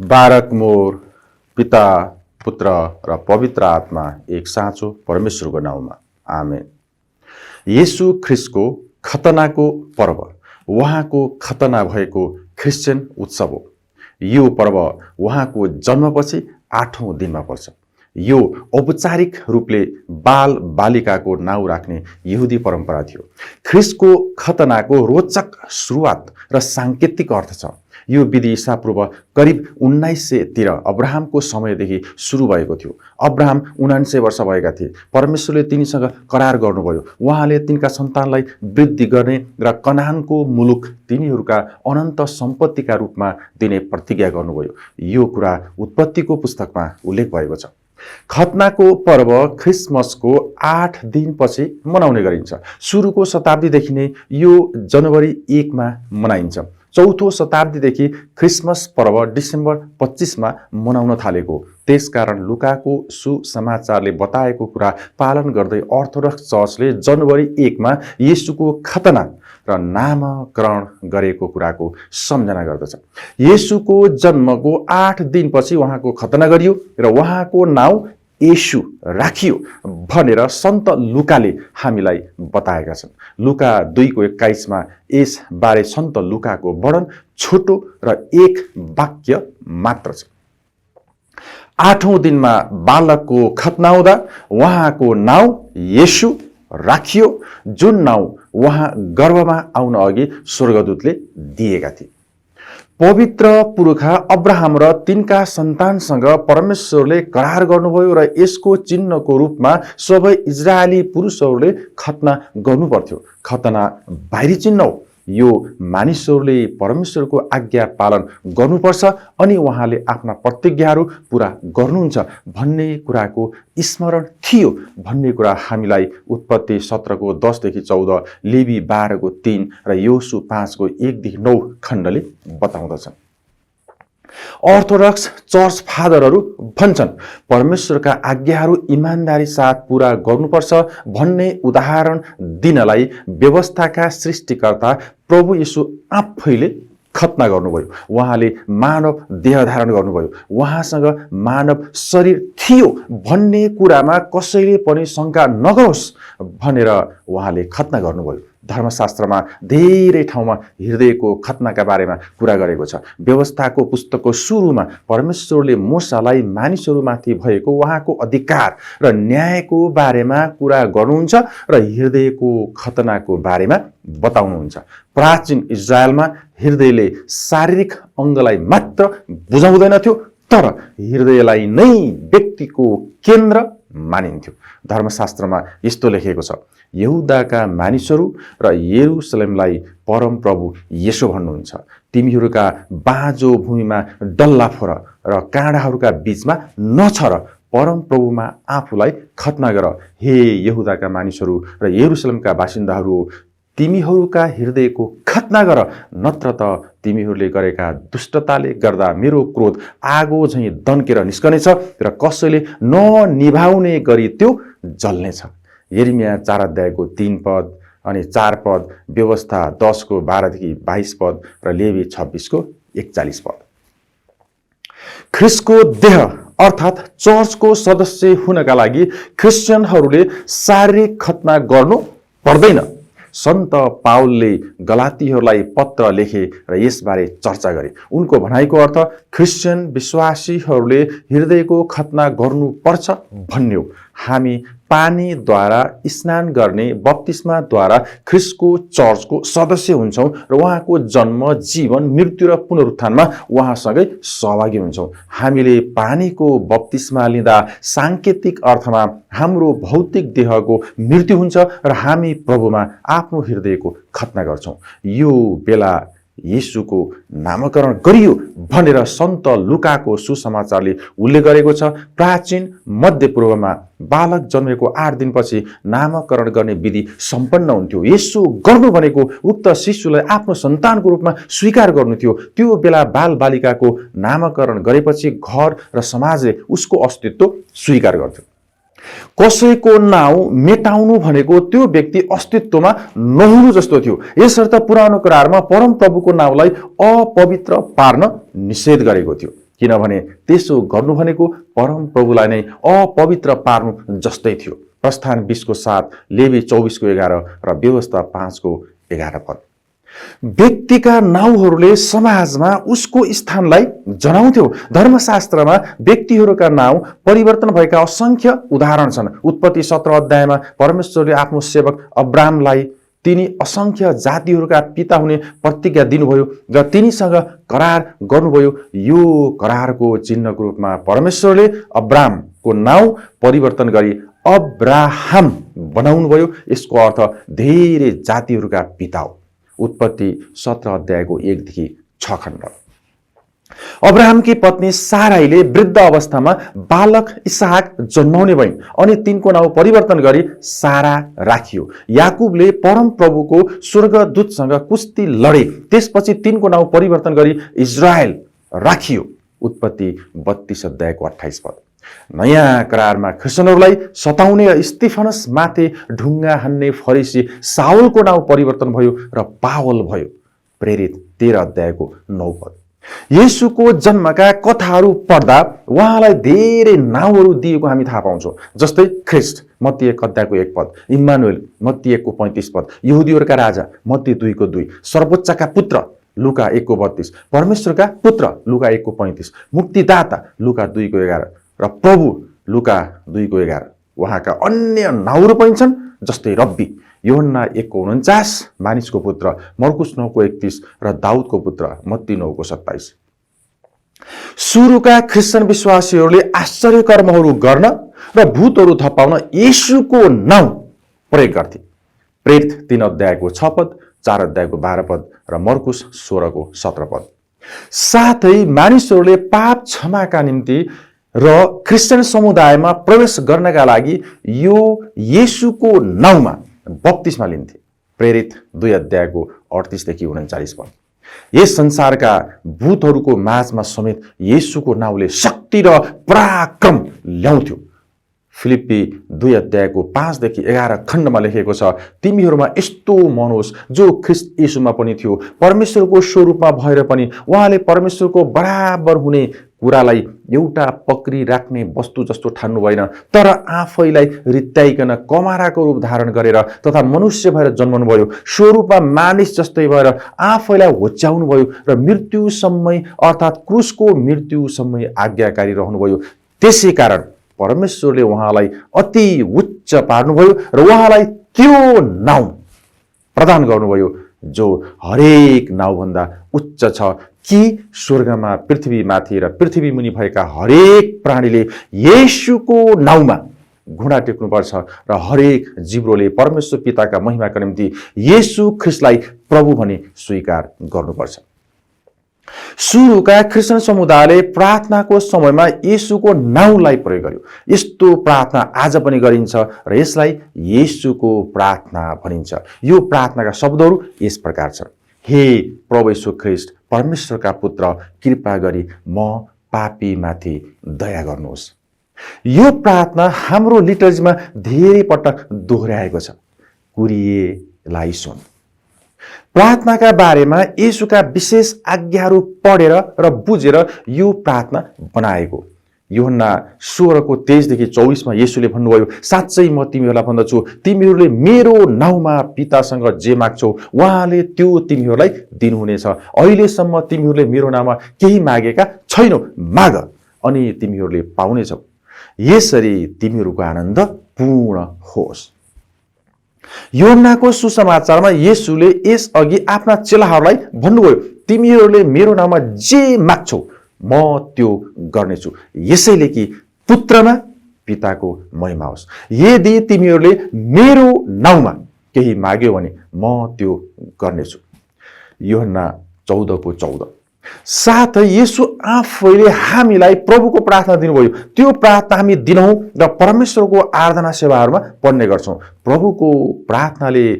बारक more पिता पुत्र र पवित्र आत्मा एक साँचो परमेश्वरको नाउँमा आमेन। येशू ख्रिस्टको खतनाको पर्व उहाँको खतना भएको क्रिस्चियन उत्सव हो। यो पर्व उहाँको जन्मपछि 8औं दिनमा पर्छ। यो औपचारिक रूपले बाल बालिकाको नाउँ राख्ने यहुदी परम्परा थियो। ख्रिस्टको खतनाको रोचक सुरुवात र सांकेतिक अर्थ छ। यो विधि ईसापूर्व करिब 1900 तिर अब्राहमको समयदेखि सुरु भएको थियो। अब्राहम 99 वर्ष भएका थिए। परमेश्वरले तिनीसँग करार गर्नुभयो। उहाँले तिनका सन्तानलाई वृद्धि गर्ने र कनानको मुलुक तिनीहरूका अनन्त सम्पत्तिका रूपमा दिने प्रतिज्ञा गर्नुभयो। यो कुरा उत्पत्तिको पुस्तकमा उल्लेख भएको छ। खतनाको पर्व क्रिसमसको 8 दिनपछि मनाउने गरिन्छ। सुरुको शताब्दीदेखि नै यो जनवरी 1 मा मनाइन्छ। चौथो शताब्दीदेखि क्रिसमस पर्व डिसेम्बर 25 मा मनाउन थालेको। त्यसकारण लुकाको सुसमाचारले बताएको कुरा पालन गर्दै अर्थोडक्स चर्चले जनवरी 1 मा येशूको खतना र नामकरण गरेको कुराको सम्झना गर्दछ। येशूको जन्मको 8 दिनपछि उहाँको खतना गरियो र उहाँको नाउँ येशू राखियो भनेर सन्त लुकाले हामीलाई बताएका छन्। लुका 2:21 मा यस बारे सन्त लुकाको वर्णन छोटो र एक वाक्य मात्र छ। 8औं दिनमा बालकको खतना हुँदा उहाँको नाउँ येशू राखियो, जुन नाउँ उहाँ गर्भमा आउन अघि स्वर्गदूतले दिएका थिए। पवित्र पुर्खा अब्राहम र तिनका सन्तानसँग परमेश्वरले करार गर्नुभयो र यसको चिन्हको रूपमा सबै इजरायली पुरुषहरूले खतना गर्नुपर्थ्यो। खतना बाहिरी चिन्ह हो। यो मानिसहरूले परमेश्वरको आज्ञा पालन गर्नुपर्छ अनि उहाँले आफ्ना प्रतिज्ञाहरू पूरा गर्नुहुन्छ भन्ने कुराको स्मरण थियो भन्ने कुरा हामीलाई उत्पत्ति 17 को 10 देखि 14, लेवी 12 को 3 र योसु 5 को 1 देखि 9 खण्डले बताउँदछन्। अर्थोडक्स चर्च फादरहरू भन्छन् परमेश्वरका आज्ञाहरू इमानदारी साथ पूरा गर्नुपर्छ भन्ने उदाहरण दिनलाई व्यवस्थाका सृष्टिकर्ता प्रभु येशू आफैले खतना गर्नुभयो। उहाँले मानव देह धारण गर्नुभयो। उहाँसँग मानव शरीर थियो भन्ने कुरामा कसैले पनि शंका नगरोस् भनेर उहाँले खतना गर्नुभयो। धर्मशास्त्रमा धेरै ठाउँमा हृदयको खतनाका बारेमा कुरा गरेको छ। व्यवस्थाको पुस्तकको सुरुमा परमेश्वरले मूसालाई मानिसहरूमाथि भएको उहाँको अधिकार र न्यायको बारेमा कुरा गर्नुहुन्छ र हृदयको खतनाको बारेमा बताउनुहुन्छ। प्राचीन इजरायलमा हृदयले शारीरिक अङ्गलाई मात्र बुझाउँदैनथ्यो, तर हृदयलाई नै व्यक्तिको केन्द्र मानिन्थ्यो। धर्मशास्त्रमा यस्तो लेखेको छ, यहुदाका मानिसहरू र यरुसलेमलाई परम प्रभु येशू भन्नुहुन्छ। तिमीहरूका बाँझो भूमिमा डल्ला फोर र काँडाहरूका बीचमा नछर, परम प्रभुमा आफूलाई खतना गर। हे यहुदाका मानिसहरू र यरुसलेमका बासिन्दाहरू, तिमीहरूका हृदयको खतना गर, नत्र त तिमीहरूले गरेका दुष्टताले गर्दा मेरो क्रोध आगो झैं दन्केर निस्कनेछ र कसैले ननिभाउने गरी त्यो जल्नेछ। यिर्मया 4 अध्यायको 3 पद अनि 4 पद, व्यवस्था 10 को 12 देखि 22 पद र लेवी 26 को 41 पद। ख्रिस्टको देह अर्थात् चर्चको सदस्य हुनका लागि क्रिस्चियनहरूले शारीरिक खतना गर्नु पर्दैन। सन्त पाउलले गलातीहरूलाई पत्र लेखे र यसबारे चर्चा गरे। उनको भनाइको अर्थ क्रिस्चियन विश्वासीहरूले हृदयको खतना गर्नुपर्छ भन्ने हो। हामी पानीद्वारा स्नान गर्ने बप्तिस्माद्वारा ख्रिस्टको चर्चको सदस्य हुन्छौँ र उहाँको जन्म, जीवन, मृत्यु र पुनरुत्थानमा उहाँसँगै सहभागी हुन्छौँ। हामीले पानीको बप्तिस्मा लिँदा सांकेतिक अर्थमा हाम्रो भौतिक देहको मृत्यु हुन्छ र हामी प्रभुमा आफ्नो हृदयको खतना गर्छौँ। यो बेला येशूको नामकरण गरियो भनेर सन्त लुकाको सुसमाचारले उल्लेख गरेको छ। प्राचीन मध्यपूर्वमा बालक जन्मेको 8 दिनपछि नामकरण गर्ने विधि सम्पन्न हुन्थ्यो। येशू गर्नु भनेको उक्त शिशुलाई आफ्नो सन्तानको रूपमा स्वीकार गर्नु थियो। त्यो बेला बाल बालिकाको नामकरण गरेपछि घर र समाजले उसको अस्तित्व स्वीकार गर्थ्यो। कसैको नाउँ मेटाउनु भनेको त्यो व्यक्ति अस्तित्वमा नहुनु जस्तो थियो। यसर्थ पुरानो करारमा परम प्रभुको नाउँलाई अपवित्र पार्न निषेध गरेको थियो। किनभने त्यसो गर्नु भनेको परम प्रभुलाई नै अपवित्र पार्नु जस्तै थियो। प्रस्थान 20 को 7, लेवी 24 को 11 र व्यवस्था 5 को 11 पद। व्यक्तिका नाउँहरूले समाजमा उसको स्थानलाई जनाउँथ्यो। धर्मशास्त्रमा व्यक्तिहरूका नाउँ परिवर्तन भएका असंख्य उदाहरण छन्। उत्पत्ति 17 अध्यायमा परमेश्वरले आफ्नो सेवक अब्रामलाई तिनी असंख्य जातिहरूका पिता हुने प्रतिज्ञा दिनुभयो र तिनीसँग करार गर्नुभयो। यो करारको चिन्हको रूपमा परमेश्वरले अब्रामको नाउँ परिवर्तन गरी अब्राहम बनाउनुभयो। यसको अर्थ धेरै जातिहरूका पिता हो। उत्पत्ति 17 अध्यायको 1 देखि 6 खण्ड। अब्राहमकी पत्नी साराईले वृद्ध अवस्थामा बालक इसहाक जन्माउने भइन् अनि तिनको नाउँ परिवर्तन गरी सारा राखियो। याकुबले परम प्रभुको स्वर्गदूतसँग कुस्ती लडे, त्यसपछि तिनको नाउँ परिवर्तन गरी इजरायल राखियो। उत्पत्ति 32 अध्यायको 28 पद। नयाँ करारमा क्रिस्चियनहरूलाई सताउने स्तिफनस माथे ढुङ्गा हान्ने फरिसी साउलको नाउँ परिवर्तन भयो र पावल भयो। प्रेरित 13 अध्यायको 9 पद। येशूको जन्मका कथाहरू पढ्दा उहाँलाई धेरै नाउँहरू दिएको हामी थाहा पाउँछौँ। जस्तै ख्रिस्ट मत्ती 1 अध्यायको 1 पद, इम्मानुएल मत्ती 1 को 35 पद, यहुदीहरूका राजा मत्ती 2 को 2, सर्वोच्चका पुत्र लुका 1 को 32, परमेश्वरका पुत्र लुका 1 को 35, मुक्तिदाता लुका 2 को 11 र प्रभु लुका 2 को 11। उहाँका अन्य नाउँहरू पनि छन्, जस्तै रब्बी यूहन्ना 1 को 49, मानिसको पुत्र मर्कुस 9 को 31 र दाउदको पुत्र मत्ती 9 को 27। सुरुका क्रिस्चियन विश्वासीहरूले आश्चर्य कर्महरू गर्न र भूतहरू थपाउन येशूको नाउँ प्रयोग गर्थे। प्रेरित 3 अध्यायको 6 पद, 4 अध्यायको 12 पद र मर्कुस 16 को 17 पद। साथै मानिसहरूले पाप क्षमाका निम्ति र क्रिस्चियन समुदायमा प्रवेश गर्नका लागि यो येशूको नाउँमा बप्तिस्मा लिन्थे। प्रेरित 2 अध्यायको 38 देखि 39 पद। यस संसारका भूतहरूको माझमा समेत येशूको नाउँले शक्ति र पराक्रम ल्याउँथ्यो। फिलिप्पी 2 अध्यायको 5 देखि 11 खण्डमा लेखेको छ, तिमीहरूमा यस्तो मन होस् जो ख्रिस्ट येशूमा पनि थियो। परमेश्वरको स्वरूपमा भएर पनि उहाँले परमेश्वरको बराबर हुने कुरालाई एउटा पक्री राख्ने वस्तु जस्तो ठान्नु भएन, तर आफैलाई रित्याइकन कमाराको रूप धारण गरेर तथा मनुष्य भएर जन्मनुभयो। स्वरूपमा मानिस जस्तै भएर आफैलाई होच्याउनु भयो र मृत्युसम्मै अर्थात् क्रुसको मृत्युसम्मै आज्ञाकारी रहनुभयो। त्यसै कारण परमेश्वरले उहाँलाई अति उच्च पार्नुभयो र उहाँलाई त्यो नाउँ प्रदान गर्नुभयो जो हरेक नाउँभन्दा उच्च छ, कि स्वर्गमा, पृथ्वीमाथि र पृथ्वी मुनि भएका हरेक प्राणीले येशूको नाउँमा घुँडा टेक्नुपर्छ र हरेक जिब्रोले परमेश्वर पिताका महिमाका निम्ति येशू ख्रिस्टलाई प्रभु भनी स्वीकार गर्नुपर्छ। सुरुका क्रिस्चियन समुदायले प्रार्थनाको समयमा येशूको नाउँलाई प्रयोग गर्यो। यस्तो प्रार्थना आज पनि गरिन्छ र यसलाई येशूको प्रार्थना भनिन्छ। यो प्रार्थनाका शब्दहरू यस प्रकार छन्: हे प्रभु येशू ख्रिस्ट, परमेश्वरका पुत्र, कृपा गरी म पापी माथि दया गर्नुहोस्। यो प्रार्थना हाम्रो लिटर्जीमा धेरै पटक दोहोऱ्याएको छ। कुरिएलाई सुन। प्रार्थनाका बारेमा येशूका विशेष आज्ञाहरू पढेर र बुझेर यो प्रार्थना बनाएको। यूहन्ना 16 को 23 देखि 24 येशूले भन्नुभयो, साँच्चै म तिमीहरूलाई भन्दछु, तिमीहरूले मेरो नाउँमा पितासँग जे माग्छौ उहाँले त्यो तिमीहरूलाई दिनुहुनेछ। अहिलेसम्म तिमीहरूले मेरो नाममा केही मागेका छैनौ, माग अनि तिमीहरूले पाउनेछौ। यसरी तिमीहरूको आनन्द पूर्ण होस्। यूहन्नाको सुसमाचारमा येशूले यसअघि आफ्ना चेलाहरूलाई भन्नुभयो, तिमीहरूले मेरो नाममा जे माग्छौ म त्यो गर्नेछु, यसैले कि पुत्रमा पिताको महिमा होस्। यदि तिमीहरूले मेरो नाउँमा केही माग्यो भने म त्यो गर्नेछु। यूहन्ना 14 को 14। साथै येशू आफैले हामीलाई प्रभुको प्रार्थना दिनुभयो। त्यो प्रार्थना हामी दिनौं र परमेश्वरको आराधना सेवाहरूमा पढ्ने गर्छौं। प्रभुको प्रार्थनाले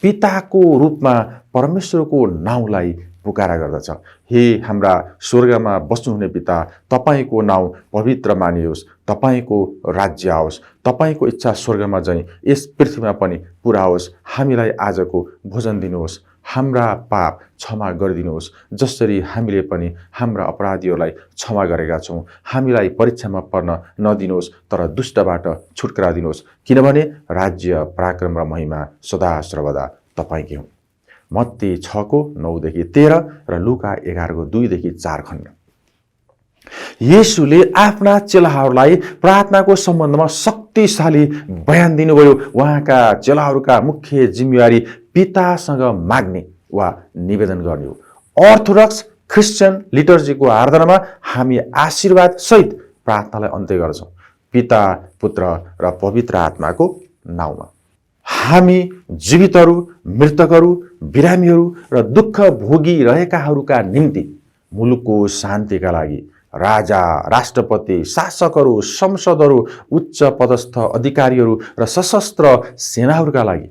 पिताको रूपमा परमेश्वरको नाउँलाई पुकारा गर्दछ। हे हाम्रा स्वर्गमा बस्नुहुने पिता, तपाईको नाउँ पवित्र मानियोस्, तपाईको राज्य आओस्, तपाईको इच्छा स्वर्गमा झैं यस पृथ्वीमा पनि पूरा होस्। हामीलाई आजको भोजन दिनुहोस्, हाम्रा पाप क्षमा गरिदिनुहोस्, जसरी हामीले पनि हाम्रा अपराधीहरूलाई क्षमा गरेका छौँ। हामीलाई परीक्षामा पर्न नदिनुहोस्, तर दुष्टबाट छुटकारा दिनुहोस्, किनभने राज्य, पराक्रम र महिमा सदा सर्वदा तपाईँकै हुन्। मत्ती 6:9देखि 13 र लुका 11:2देखि 4 खण्ड। येशूले आफ्ना चेलाहरूलाई प्रार्थनाको सम्बन्धमा शक्तिशाली बयान दिनुभयो। उहाँका चेलाहरूका मुख्य जिम्मेवारी पितासँग माग्ने वा निवेदन गर्ने हो। अर्थोडक्स क्रिस्चियन लिटर्जीको आराधनामा हामी आशीर्वाद सहित प्रार्थनालाई अन्त्य गर्छौँ, पिता, पुत्र र पवित्र आत्माको नाउँमा। हामी जीवितहरू, मृतकहरू, बिरामीहरू र दुःख भोगिरहेकाहरूका निम्ति, मुलुकको शान्तिका लागि, राजा, राष्ट्रपति, शासकहरू, संसदहरू, उच्च पदस्थ अधिकारीहरू र सशस्त्र सेनाहरूका लागि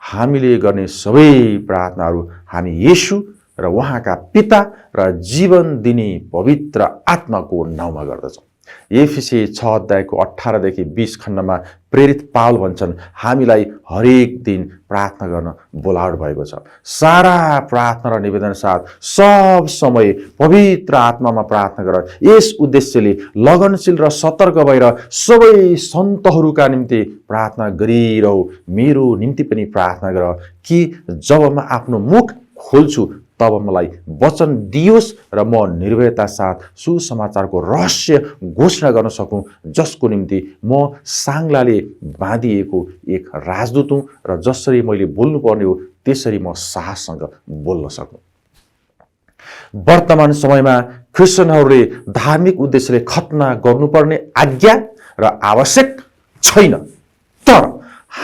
हामीले गर्ने सबै प्रार्थनाहरू हामी येशू र उहाँका पिता र जीवन दिने पवित्र आत्माको नाउँमा गर्दछौँ। एफिसी 6:18देखि 20 खण्डमा प्रेरित पावल भन्छन्, हामीलाई हरेक दिन प्रार्थना गर्न बोलावट भएको छ। सारा प्रार्थना र निवेदन साथ सब समय पवित्र आत्मामा प्रार्थना गर। यस उद्देश्यले लगनशील र सतर्क भएर सबै सन्तहरूका निम्ति प्रार्थना गरिरहौ। मेरो निम्ति पनि प्रार्थना गर कि जब म आफ्नो मुख खोल्छु तब मलाई वचन दियोस् र म निर्भयता साथ सुसमाचारको रहस्य घोषणा गर्न सकूँ, जसको निम्ति म साङ्लाले बाँधिएको एक राजदूत हुँ र जसरी मैले बोल्नुपर्ने हो त्यसरी म साहससँग बोल्न सकूँ। वर्तमान समयमा क्रिस्चियनहरूले धार्मिक उद्देश्यले खतना गर्नुपर्ने आज्ञा र आवश्यक छैन, तर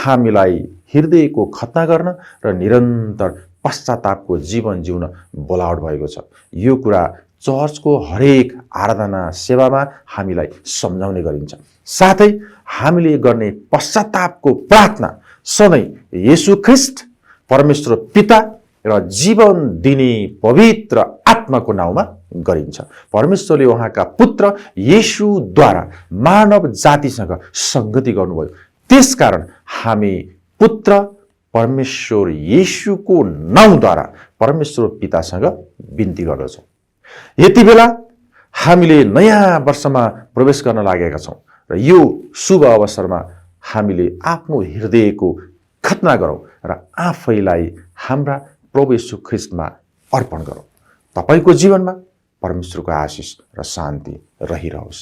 हामीलाई हृदयको खतना गर्न र निरन्तर पश्चातापको जीवन जिउन बोलावट भएको छ। यो कुरा चर्चको हरेक आराधना सेवामा हामीलाई सम्झाउने गरिन्छ। साथै हामीले गर्ने पश्चातापको प्रार्थना सधैँ येशू ख्रीष्ट, परमेश्वर पिता र जीवन दिने पवित्र आत्माको नाउँमा गरिन्छ। परमेश्वरले उहाँका पुत्र येशूद्वारा मानव जातिसँग संगति गर्नुभयो। त्यसकारण हामी पुत्र परमेश्वर येशूको नाउँद्वारा परमेश्वर पितासँग बिन्ती गर्दछौँ। यति बेला हामीले नयाँ वर्षमा प्रवेश गर्न लागेका छौँ र यो शुभ अवसरमा हामीले आफ्नो हृदयको खतना गरौँ र आफैलाई हाम्रा प्रभु येशू ख्रीष्टमा अर्पण गरौँ। तपाईको जीवनमा परमेश्वरको आशिष र शान्ति रहिरहोस्।